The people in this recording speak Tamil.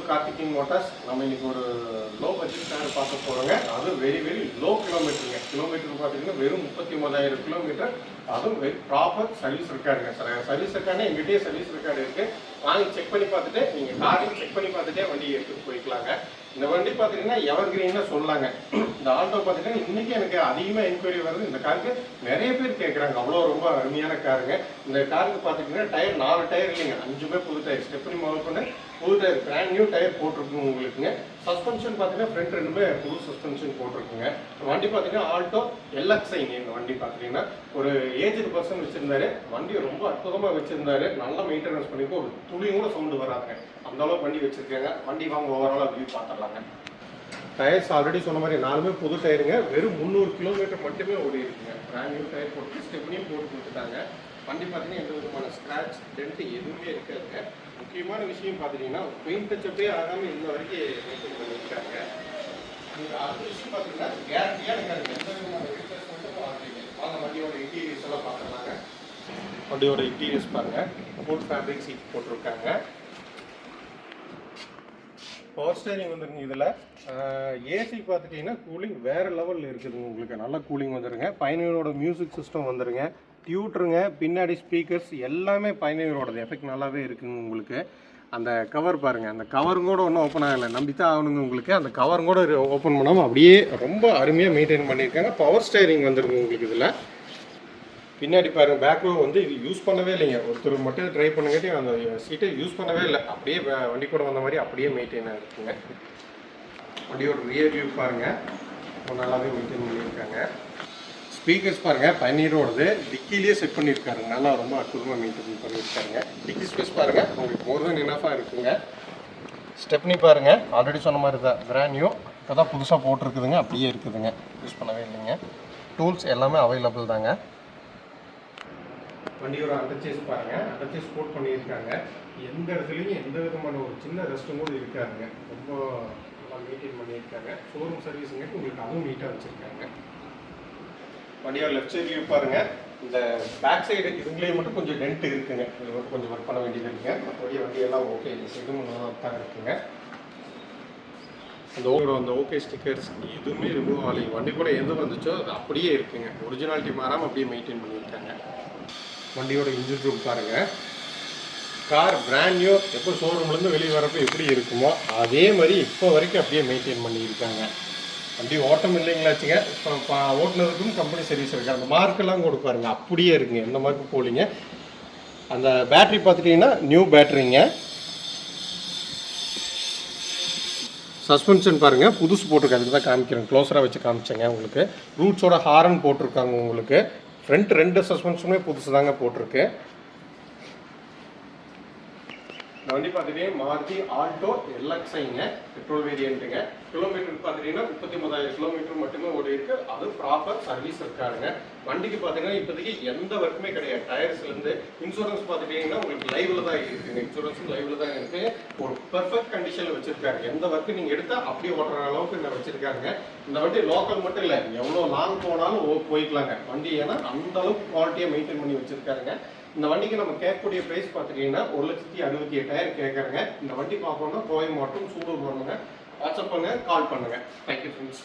To கார்த்திகிங் Motors. நம்ம இன்னைக்கு ஒரு லோ பட்ஜெட் கார் பார்க்க போகிறோங்க. அதுவும் வெரி லோ கிலோமீட்டருங்க. கிலோமீட்டர் பார்த்தீங்கன்னா வெறும் 39,000 கிலோமீட்டர். அதுவும் ப்ராப்பர் சர்வீஸ் ரெக்கார்டுங்க. சர்வீஸ் ரெக்கார்டுனா எங்கிட்டே சர்வீஸ் ரெக்கார்டு இருக்குது. வாங்கி செக் பண்ணி பார்த்துட்டு நீங்கள் காரையும் செக் பண்ணி பார்த்துட்டே வண்டியை எடுத்துகிட்டு போய்க்கலாங்க. இந்த வண்டி பார்த்தீங்கன்னா எவர் கிரீன்னு சொல்லலாங்க. இந்த ஆல்டோ பார்த்தீங்கன்னா இன்றைக்கி எனக்கு அதிகமாக என்கொயரி வருது. இந்த காருக்கு நிறைய பேர் கேட்குறாங்க. அவ்வளோ ரொம்ப அருமையான காருங்க. இந்த காருக்கு பார்த்துட்டிங்கன்னா டயர் 4 டயர் இல்லைங்க, 5மே புது டயர். ஸ்டெப்னி முதல் பண்ண புது டயர், பிராண்ட் நியூ டயர் போட்டிருக்குங்க உங்களுக்குங்க. சஸ்பென்ஷன் பார்த்தீங்கன்னா ஃப்ரண்ட் ரெண்டுமே புது சஸ்பென்ஷன் போட்டிருக்குங்க. வண்டி பார்த்தீங்கன்னா ஆல்டோ LXi. இந்த வண்டி பார்த்தீங்கன்னா ஒரு ஏஜ்டு பர்சன் வச்சுருந்தாரு. வண்டி ரொம்ப அற்புதமாக வச்சுருந்தாரு. நல்லா மெயின்டெனன்ஸ் பண்ணிட்டு ஒரு துளியும் கூட சவுண்டு வராதுங்க. அந்த அளவுக்கு வண்டி வச்சுருக்காங்க. வண்டி வாங்க ஓவராலாக வியூ பார்த்துடலாங்க. டயர்ஸ் ஆல்ரெடி சொன்ன மாதிரி 4மே புது டயருங்க. வெறும் 300 கிலோமீட்டர் மட்டுமே ஓடி இருக்குங்க. பிராண்ட் நியூ டயர் போட்டு ஸ்டெப்னியும் போட்டு கொடுத்துட்டாங்க. வண்டி பார்த்தீங்கன்னா எந்த விதமான ஸ்க்ராட்ச் டென்ட் எதுவுமே இருக்காதுங்க. முக்கியமான விஷயம் பார்த்துட்டிங்கன்னா பெயிண்ட் டச்சப்பே ஆகாமல் இன்ன வரைக்கும் மெயின்டைன் பண்ணியிருக்காங்க. அடுத்த விஷயம் பார்த்தீங்கன்னா கேரண்டியாக இருக்காது. எந்த விதமான ரீப்ளேஸ்மெண்ட்டும் ஆகலைங்க. வாங்க வண்டியோட இன்டீரியர்ஸ் எல்லாம் பார்த்துக்கலாங்க. வண்டியோட இன்டீரியர்ஸ் பாருங்கள். ஃபுல் ஃபேப்ரிக் சீட் போட்டிருக்காங்க. பவர் ஸ்டேரிங் வந்துருங்க. இதில் ஏசி பார்த்துட்டிங்கன்னா கூலிங் வேறு லெவலில் இருக்குதுங்க. உங்களுக்கு நல்லா கூலிங் வந்துடுங்க. பயணியரோட மியூசிக் சிஸ்டம் வந்துடுங்க. டியூட்டருங்க, பின்னாடி ஸ்பீக்கர்ஸ் எல்லாமே பயணியரோடது எஃபெக்ட் நல்லாவே இருக்குங்க. உங்களுக்கு அந்த கவர் பாருங்கள். அந்த கவரும் கூட ஒன்றும் ஓப்பன் ஆகலை, நம்பித்தான் ஆகணுங்க. உங்களுக்கு அந்த கவரும் கூட ஓப்பன் பண்ணாமல் அப்படியே ரொம்ப அருமையாக மெயின்டைன் பண்ணியிருக்காங்க. பவர் ஸ்டேரிங் வந்துடுங்க உங்களுக்கு. இதில் பின்னாடி பாருங்கள், பேக் ரோ வந்து இது யூஸ் பண்ணவே இல்லைங்க. ஒருத்தர் மட்டும் ட்ரை பண்ணுங்காட்டி அந்த சீட்டை யூஸ் பண்ணவே இல்லை. அப்படியே வண்டி கூட வந்த மாதிரி அப்படியே மெயின்டைனாக இருக்குங்க. வண்டியோட ரியர் வியூ பாருங்கள், நல்லாவே மெயின்டைன் பண்ணியிருக்காங்க. ஸ்பீக்கர்ஸ் பாருங்கள், பன்னீரோடது டிக்கிலேயே செட் பண்ணியிருக்காருங்க. நல்லா ரொம்ப அற்புதமாக மெயின்டைன் பண்ணியிருக்காருங்க. டிக்கி ஸ்பேஸ் பாருங்கள், உங்களுக்கு மோர் தென் இனஃபாக இருக்குங்க. ஸ்டெப்னி பாருங்கள், ஆல்ரெடி சொன்ன மாதிரி தான் பிராண்ட் நியூ. இப்போ தான் புதுசாக போட்டிருக்குதுங்க, அப்படியே இருக்குதுங்க. யூஸ் பண்ணவே இல்லைங்க. டூல்ஸ் எல்லாமே அவைலபிள் தாங்க. வண்டியோட அண்டர்சேஸ் பாருங்கள், அண்டர்சேஸ் போட் பண்ணியிருக்காங்க. எந்த இடத்துலையும் எந்த விதமான ஒரு சின்ன ரெஸ்ட்டும் கூட இருக்காதுங்க. ரொம்ப நல்லா மெயின்டைன் பண்ணியிருக்காங்க. ஷோரூம் சர்வீஸுங்கிறது உங்களுக்கு அதுவும் நீட்டாக வச்சுருக்காங்க. வண்டியோட லெஃப்ட் சைட் வியூ பாருங்கள். இந்த பேக் சைடு இதுங்களே மட்டும் கொஞ்சம் டென்ட் இருக்குங்க. இது மட்டும் கொஞ்சம் ஒர்க் பண்ண வேண்டியது இருக்குங்க. மற்றபடி வண்டியெல்லாம் ஓகே, இந்த சைடும் நல்லா தான் இருக்குங்க. அந்த ஓகே ஸ்டிக்கர்ஸ் எதுவுமே ரிமூவ் ஆகலை. வண்டி கூட எது வந்துச்சோ அது அப்படியே இருக்குங்க. ஒரிஜினாலிட்டி மாறாமல் அப்படியே மெயின்டைன் பண்ணியிருக்காங்க. வண்டியோட இன்ஜின் ரூம் பாருங்கள். கார் பிராண்ட் நியூ எப்போ ஷோரூம்லேருந்து வெளியே வரப்போ எப்படி இருக்குமோ அதே மாதிரி இப்போ வரைக்கும் அப்படியே மெயின்டைன் பண்ணியிருக்காங்க. வண்டி ஓட்டம் இல்லைங்களாச்சுங்க. இப்போ ஓட்டுனதுக்கும் கம்பெனி சர்வீஸ் இருக்குது. அந்த மார்க்கெல்லாம் கொடுப்பாருங்க, அப்படியே இருக்குங்க. எந்த மார்க்கும் போலிங்க. அந்த பேட்ரி பார்த்துட்டிங்கன்னா நியூ பேட்ரிங்க. சஸ்பென்ஷன் பாருங்கள், புதுசு போட்டிருக்காங்க. அதுக்கு தான் காமிக்கிறேன், க்ளோஸராக வச்சு காமிச்சேங்க உங்களுக்கு. ரூட்ஸோட ஹாரன் போட்டிருக்காங்க உங்களுக்கு. ஃப்ரண்ட் 2 சஸ்பென்ஷனுமே புதுசு தாங்க போட்டிருக்கு. இந்த வண்டி பார்த்துட்டீங்கன்னா மாருதி ஆல்டோ LXiங்க, பெட்ரோல் வேரியண்ட்டுங்க. கிலோமீட்டர் பார்த்துட்டிங்கன்னா 39,000 கிலோமீட்டர் மட்டுமே ஓடி இருக்கு. அது ப்ராப்பர் சர்வீஸ் இருக்காருங்க. வண்டிக்கு பார்த்தீங்கன்னா இப்போதைக்கு எந்த ஒர்க்குமே கிடையாது. டயர்ஸ்லேருந்து இன்சூரன்ஸ் பார்த்துட்டிங்கன்னா உங்களுக்கு லைவில் தான் இருக்குங்க. இன்சூரன்ஸும் லைவில் தான் இருக்குது. ஒரு பெர்ஃபெக்ட் கண்டிஷனில் வச்சுருக்காரு. எந்த ஒர்க்கு நீங்கள் எடுத்தால் அப்படியே ஓட்டுற அளவுக்கு என்ன வச்சுருக்காங்க. இந்த வண்டி லோக்கல் மட்டும் இல்லை, எவ்வளோ லாங் போனாலும் போய்க்கலாங்க வண்டி. ஏன்னா அந்த அளவுக்கு குவாலிட்டியாக மெயின்டைன் பண்ணி வச்சுருக்காருங்க. இந்த வண்டிக்கு நம்ம கேட்கக்கூடிய ப்ரைஸ் பார்த்துட்டிங்கன்னா 1,68,000 கேட்குறேங்க. இந்த வண்டி பார்க்கணுன்னா கோவை மாவட்டம் சூலூர் வரணுங்க. வாட்ஸ்அப் பண்ணுங்கள், கால் பண்ணுங்கள். Thank you friends.